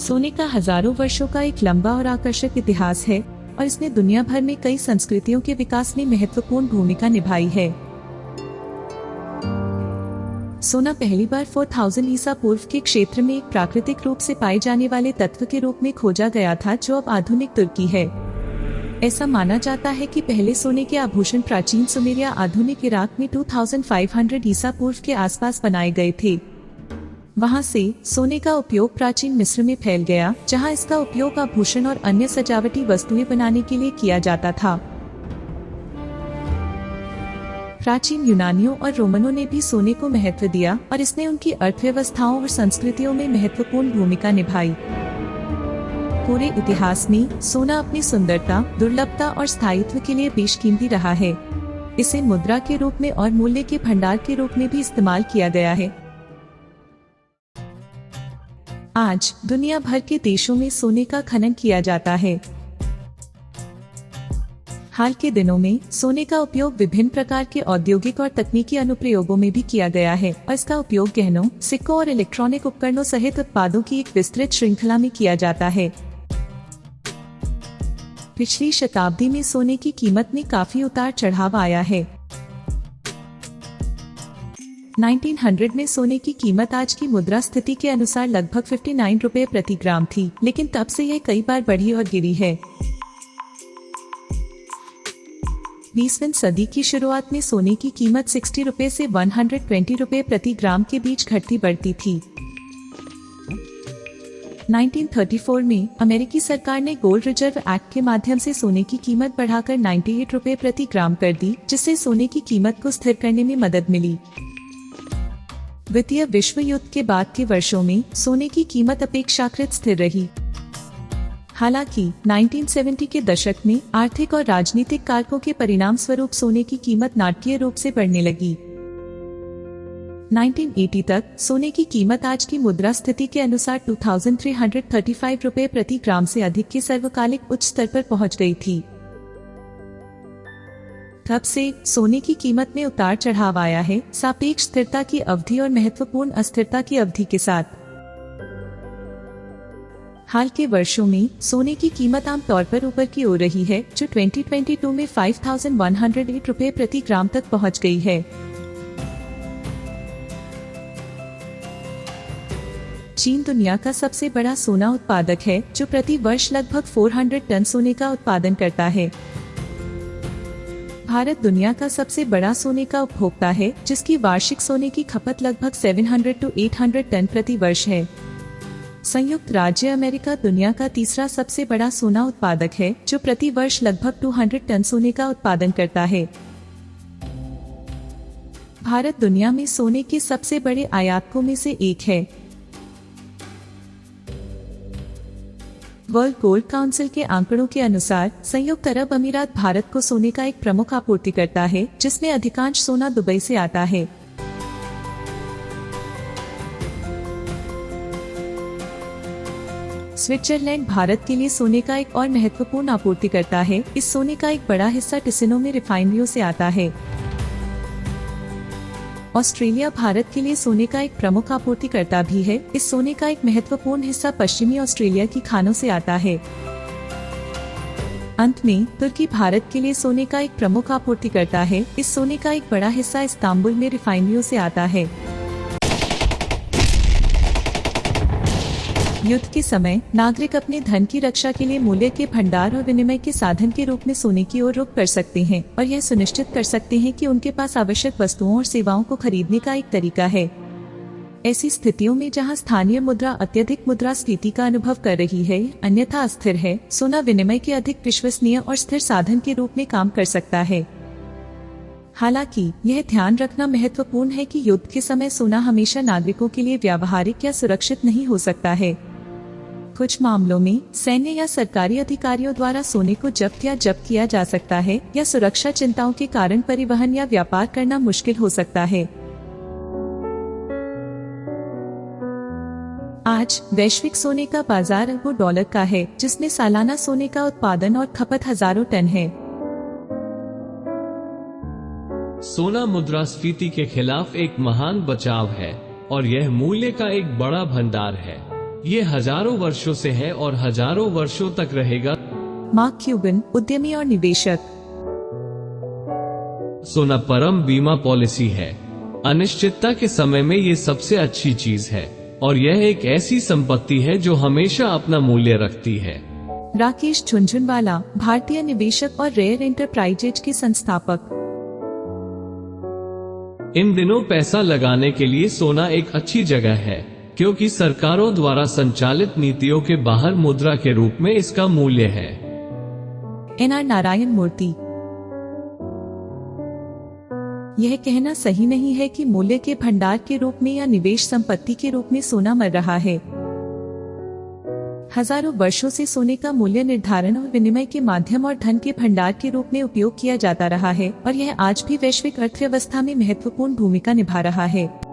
सोने का हजारों वर्षों का एक लंबा और आकर्षक इतिहास है और इसने दुनिया भर में कई संस्कृतियों के विकास में महत्वपूर्ण भूमिका निभाई है। सोना पहली बार 4000 ईसा पूर्व के क्षेत्र में एक प्राकृतिक रूप से पाए जाने वाले तत्व के रूप में खोजा गया था, जो अब आधुनिक तुर्की है। ऐसा माना जाता है कि पहले सोने के आभूषण प्राचीन सुमेर या आधुनिक इराक में 2500 ईसा पूर्व के आसपास बनाए गए थे। वहां से सोने का उपयोग प्राचीन मिस्र में फैल गया, जहां इसका उपयोग आभूषण और अन्य सजावटी वस्तुएं बनाने के लिए किया जाता था। प्राचीन यूनानियों और रोमनों ने भी सोने को महत्व दिया और इसने उनकी अर्थव्यवस्थाओं और संस्कृतियों में महत्वपूर्ण भूमिका निभाई। पूरे इतिहास में सोना अपनी सुंदरता, दुर्लभता और स्थायित्व के लिए बेशकीमती रहा है। इसे मुद्रा के रूप में और मूल्य के भंडार के रूप में भी इस्तेमाल किया गया है। आज दुनिया भर के देशों में सोने का खनन किया जाता है। हाल के दिनों में सोने का उपयोग विभिन्न प्रकार के औद्योगिक और तकनीकी अनुप्रयोगों में भी किया गया है और इसका उपयोग गहनों, सिक्कों और इलेक्ट्रॉनिक उपकरणों सहित उत्पादों की एक विस्तृत श्रृंखला में किया जाता है। पिछली शताब्दी में सोने की कीमत में काफी उतार चढ़ाव आया है। 1900 में सोने की कीमत आज की मुद्रा स्थिति के अनुसार लगभग 59 रुपए प्रति ग्राम थी, लेकिन तब से यह कई बार बढ़ी और गिरी है। 20वीं सदी की शुरुआत में सोने की कीमत 60 रुपए से 120 रुपए प्रति ग्राम के बीच घटती बढ़ती थी। 1934 में अमेरिकी सरकार ने गोल्ड रिजर्व एक्ट के माध्यम से सोने की कीमत बढ़ाकर 98 रुपए प्रति ग्राम कर दी, जिससे सोने की कीमत को स्थिर करने में मदद मिली। द्वितीय विश्व युद्ध के बाद के वर्षों में सोने की कीमत अपेक्षाकृत स्थिर रही। हालांकि 1970 के दशक में आर्थिक और राजनीतिक कारकों के परिणाम स्वरूप सोने की कीमत नाटकीय रूप से बढ़ने लगी। 1980 तक सोने की कीमत आज की मुद्रा स्थिति के अनुसार 2335 रुपए प्रति ग्राम से अधिक के सर्वकालिक उच्च स्तर पर पहुंच गई थी। तब से सोने की कीमत में उतार चढ़ाव आया है, सापेक्ष स्थिरता की अवधि और महत्वपूर्ण अस्थिरता की अवधि के साथ। हाल के वर्षों में सोने की कीमत आमतौर पर ऊपर की ओर रही है, जो 2022 में 5108 रुपए प्रति ग्राम तक पहुंच गई है। चीन दुनिया का सबसे बड़ा सोना उत्पादक है, जो प्रति वर्ष लगभग 400 टन सोने का उत्पादन करता है। भारत दुनिया का सबसे बड़ा सोने का उपभोक्ता है, जिसकी वार्षिक सोने की खपत लगभग 700 से 800 टन प्रति वर्ष है। संयुक्त राज्य अमेरिका दुनिया का तीसरा सबसे बड़ा सोना उत्पादक है, जो प्रति वर्ष लगभग 200 टन सोने का उत्पादन करता है। भारत दुनिया में सोने के सबसे बड़े आयातकों में से एक है। वर्ल्ड गोल्ड काउंसिल के आंकड़ों के अनुसार संयुक्त अरब अमीरात भारत को सोने का एक प्रमुख आपूर्तिकर्ता है, जिसमें अधिकांश सोना दुबई से आता है। स्विट्जरलैंड भारत के लिए सोने का एक और महत्वपूर्ण आपूर्तिकर्ता है। इस सोने का एक बड़ा हिस्सा टिसिनो में रिफाइनरियों से आता है। ऑस्ट्रेलिया भारत के लिए सोने का एक प्रमुख आपूर्तिकर्ता भी है। इस सोने का एक महत्वपूर्ण हिस्सा पश्चिमी ऑस्ट्रेलिया की खानों से आता है। अंत में तुर्की भारत के लिए सोने का एक प्रमुख आपूर्तिकर्ता है। इस सोने का एक बड़ा हिस्सा इस्तांबुल में रिफाइनरियों से आता है। युद्ध के समय नागरिक अपने धन की रक्षा के लिए मूल्य के भंडार और विनिमय के साधन के रूप में सोने की ओर रुख कर सकते हैं और यह सुनिश्चित कर सकते हैं कि उनके पास आवश्यक वस्तुओं और सेवाओं को खरीदने का एक तरीका है। ऐसी स्थितियों में जहां स्थानीय मुद्रा अत्यधिक मुद्रास्फीति का अनुभव कर रही है, अन्यथा अस्थिर है, सोना विनिमय के अधिक विश्वसनीय और स्थिर साधन के रूप में काम कर सकता है। हालांकि यह ध्यान रखना महत्वपूर्ण है कि युद्ध के समय सोना हमेशा नागरिकों के लिए व्यावहारिक या सुरक्षित नहीं हो सकता है। कुछ मामलों में सैन्य या सरकारी अधिकारियों द्वारा सोने को जब्त किया जा सकता है या सुरक्षा चिंताओं के कारण परिवहन या व्यापार करना मुश्किल हो सकता है। आज वैश्विक सोने का बाजार अरबों डॉलर का है, जिसमें सालाना सोने का उत्पादन और खपत हजारों टन है। सोना मुद्रास्फीति के खिलाफ एक महान बचाव है और यह मूल्य का एक बड़ा भंडार है। ये हजारों वर्षों से है और हजारों वर्षों तक रहेगा। मार्क क्यूबन, उद्यमी और निवेशक। सोना परम बीमा पॉलिसी है। अनिश्चितता के समय में ये सबसे अच्छी चीज है और यह एक ऐसी संपत्ति है जो हमेशा अपना मूल्य रखती है। राकेश झुनझुनवाला, भारतीय निवेशक और रेयर एंटरप्राइजेज के संस्थापक। इन दिनों पैसा लगाने के लिए सोना एक अच्छी जगह है क्योंकि सरकारों द्वारा संचालित नीतियों के बाहर मुद्रा के रूप में इसका मूल्य है। NR नारायण मूर्ति। यह कहना सही नहीं है कि मूल्य के भंडार के रूप में या निवेश संपत्ति के रूप में सोना मर रहा है। हजारों वर्षों से सोने का मूल्य निर्धारण और विनिमय के माध्यम और धन के भंडार के रूप में उपयोग किया जाता रहा है और यह आज भी वैश्विक अर्थव्यवस्था में महत्वपूर्ण भूमिका निभा रहा है।